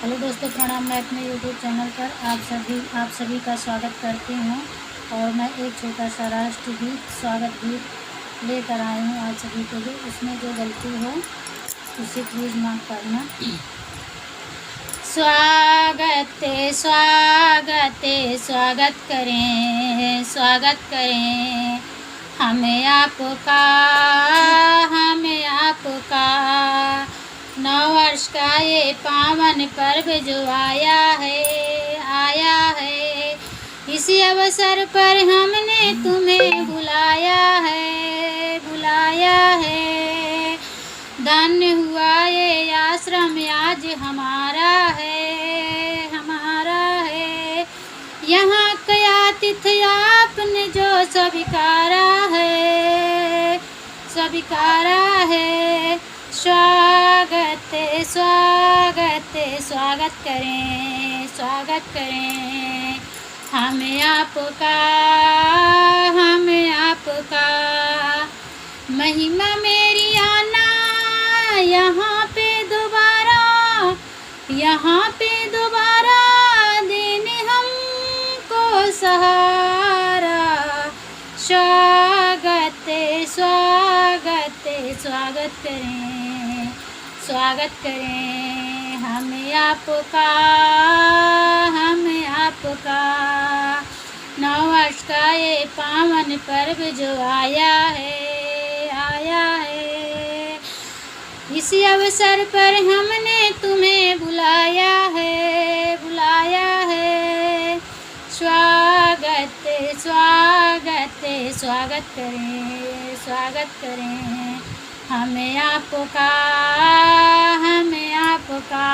Hello दोस्तों, प्रणाम। मैं अपने यूट्यूब चैनल पर आप सभी का स्वागत करती हूँ। और मैं एक छोटा सा राष्ट्र गीत, स्वागत गीत लेकर आई हूँ आप सभी के लिए। उसमें जो गलती हो उसे प्लीज़ माफ़ करना। स्वागत स्वागत स्वागत करें, स्वागत करें हमें आपका, हमें आपका। नववर्ष का ये पावन पर्व जो आया है, इसी अवसर पर हमने तुम्हें बुलाया है। धन्य हुआ ये आश्रम आज हमारा है। यहाँ कया तिथि आपने जो स्वीकारा है। स्वागत स्वागत स्वागत करें, स्वागत करें हमें आपका, हमें आपका। महिमा मेरी आना यहाँ पे दोबारा देने हमको सहारा। स्वागत स्वागत स्वागत करें, स्वागत करें हमें आपका, हमें आपका। नववर्ष का ये पावन पर्व जो आया है, इसी अवसर पर हमने तुम्हें बुलाया है। स्वागत स्वागत स्वागत करें, स्वागत करें हमें आपका, हमें आपका।